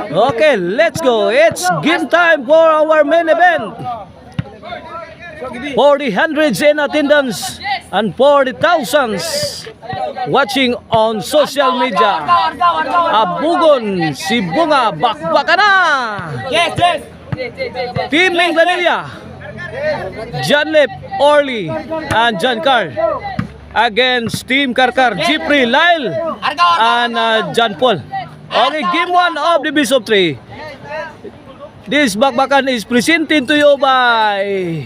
Okay, let's go. It's game time for our main event. For the hundreds in attendance and for the thousands watching on social media. Abugon, Sibunga, bakbaka na! Yes, yes! Team Minglanilla, John Lip, Orly, and John Carl against Team Karkar, Jeffrey, Lyle, and John Paul. Okay, game 1 of the best of 3. This bakbakan is presented to you by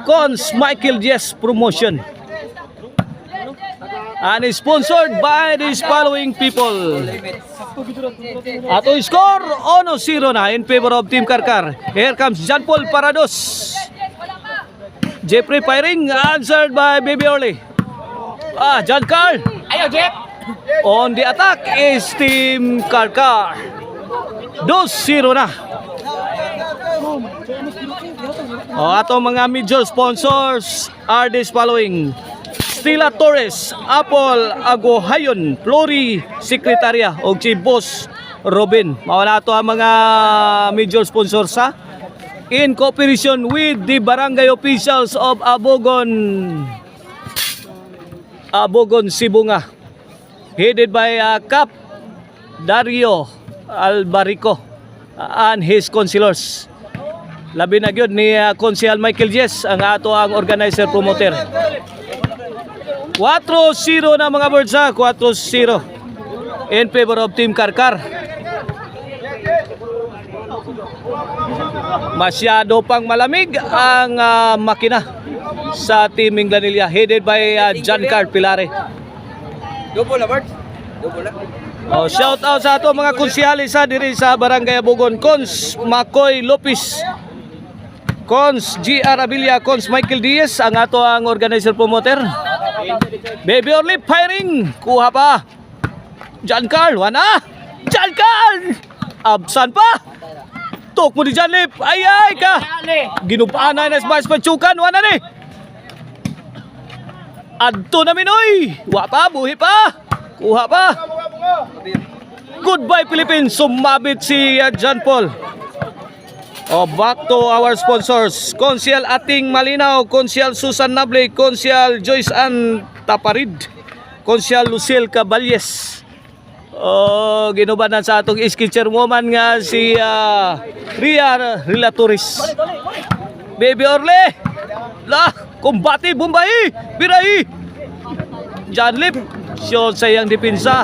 Cons Michael Jess Promotion and is sponsored by these following people. Ato score 1-0 na in favor of Team Karkar. Here comes John Paul Parados. Jeffrey firing, answered by Baby Orly. John Carl. Ayaw, Jeff! On the attack is Team Karkar. 2-0 na. Ato mga major sponsors are these following: Stella Torres, Apple Agohayon, Flori Secretaria o si Boss Robin. Mawala ito ang mga major sponsors ha. In cooperation with the barangay officials of Abogon Sibunga, headed by Cap Dario Albarico and his councilors. Labi na gyud ni Konsehal Michael Jess ang ato ang organizer promoter. 4-0 na mga birds ha, 4-0 in favor of Team Karkar. Masyado pang malamig ang makina sa Team Minglanilla, headed by John Carl Pilare. Double na, Bert? Double na. Shout out sa ato mga konsehalis sa diri sa Barangay Abogon. Cons Makoy Lopez, Cons G.R. Abilia, Cons Michael Diaz ang ato ang organizer promoter. Baby Orly firing, kuha pa. John Carl, wana. John Carl, absan pa. Tok mo di John Lip, ay ka. Ginupaan na sa mas patsukan, wana ni. Adto na minoy, wa pa, buhi pa. Kuha pa. Goodbye Philippines, sumabit si John Paul. Back to our sponsors: Konsehal Ating Malinaw, Konsehal Susan Nable, Konsehal Joyce Ann Taparid, Konsehal Lucille Caballes. Ginubanan sa atong sketcher woman nga si Ria Relatoris. Baby Orly, kumbati, Bombay, Birahi. John Lip, siyon sa iyang depensa.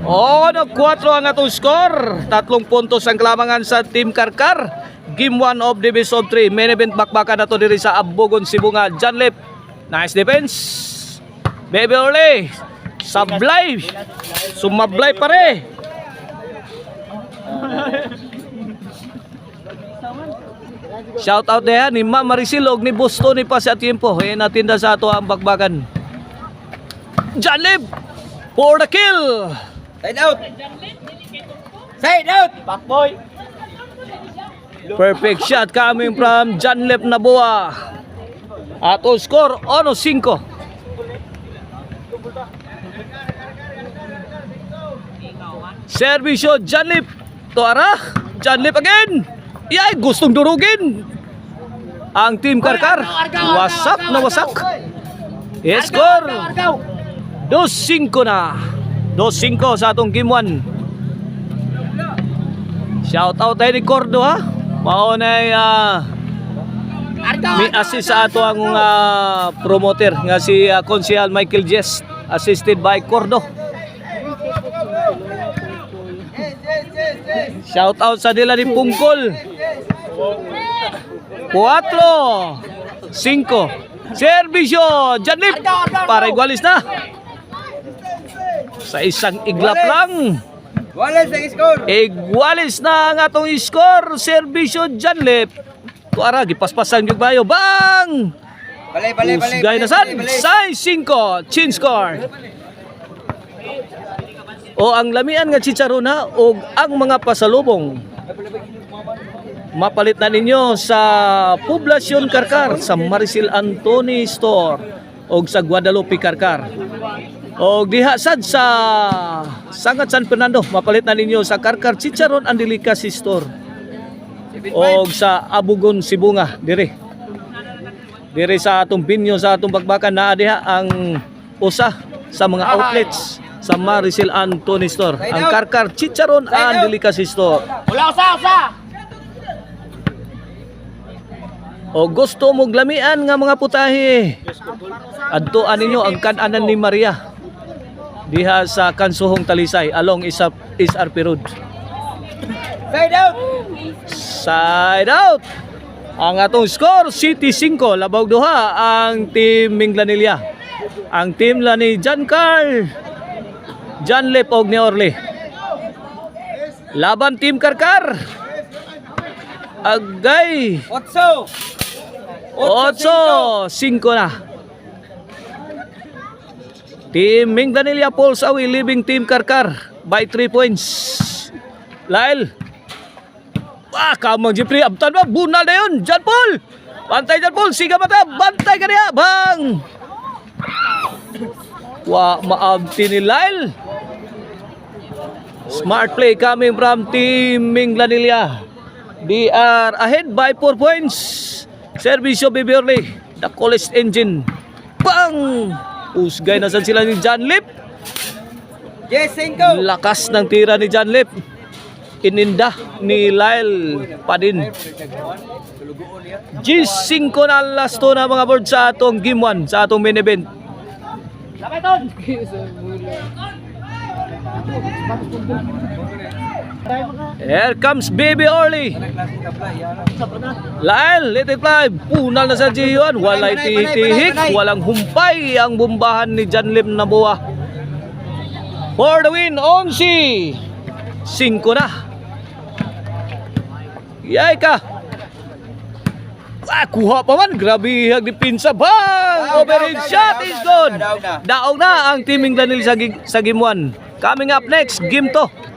Nag-4 ang atong score. 3 puntos ang kalamangan sa Team Karkar. Game 1 of the best of 3. Main event bakbakan na to diri sa Abogon Sibunga. John Lip, nice defense. Baby Orly, sablay. Sumablay pare. Shout out na yan ni Ma'am Maricel og ni Boston ni pa sa tiempo. Natinda sa ato ang bakbakan. John Lip for the kill. Side out! Side out! Backboy! Perfect shot coming from John Lip Naboa. Ato score 1-5. Servisyo John Lip. Tuara, John Lip again. Yay, gustong durugin ang Team Karkar. Wasak na wasak. Score 2-5 na. 2-5 sa atong game 1. Shout out tayo ni Cordo ha. Maunay may assist sa ato ang promoter nga si Konsehal Michael Jess, assisted by Cordo. Shout out sa dila ni Pungkol. 4-5. Servisyo Janip para igualis na. Sa isang iglap lang. Walis ang score. Igualis na ang atong score. Servisyo Janlip. Tuara, gipaspasan yung bayo. Bang! Balay. Usgay na san. 6-5. Chin score. O ang lamian nga chicharona o ang mga pasalubong mapalit na ninyo sa Poblacion Karkar, sa Maricel Antony Store o sa Guadalupe Karkar. O diha sad sa Sangat San Fernando, mapalit na ninyo sa Karkar Chicharon and Delicacy Store. O sa Abugon Sibunga, dire sa atong binyo, sa atong bakbakan na diha ang usa sa mga outlets sa Maricel Anthony Store, ang Karkar Chicharon and Delicacy Store. Usa. O gusto mo glamian nga mga putahe, adtuan ninyo ang kananan ni Maria diha sa Kansuhong Talisay along SRP Road. Side out. Side out. Ang atong score, City 5, Labaw 2 ang Team Minglanilla. Ang team la ni John Carl, John Lep og ni Orly. Laban Team Karkar. Agay 8-5 na. Team Minglanilla pulls away, leaving Team Karkar by 3 points. Lyle. Kamang Jeffrey, abtan ba? Bunal na yun. John Paul. Bantay John Paul. Siga mata. Bantay ka niya. Bang. Maabti ni Lyle. Smart play coming from Team Minglanilla. They are ahead by 4 points. Servisyo Bibiorly. The coolest engine. Bang. Usgay na sila ni John Lip. Yes, 5. Lakas ng tira ni John Lip. Ininda ni Lyle Padin. G5 na last to na mga board sa atong game 1, sa atong main event. Here comes Baby Orly. Lyle, let it fly. Punal na sa G1. Walay tihik, walang humpay ang bombahan ni John Lim na buwa. For the win, 11. 5 na. Yay ka. Kuha pa man. Grabe ang dipinsa. Bang! Overhead shot is good. Daog na ang Team Minglanilla sa game 1. Coming up next, game 2.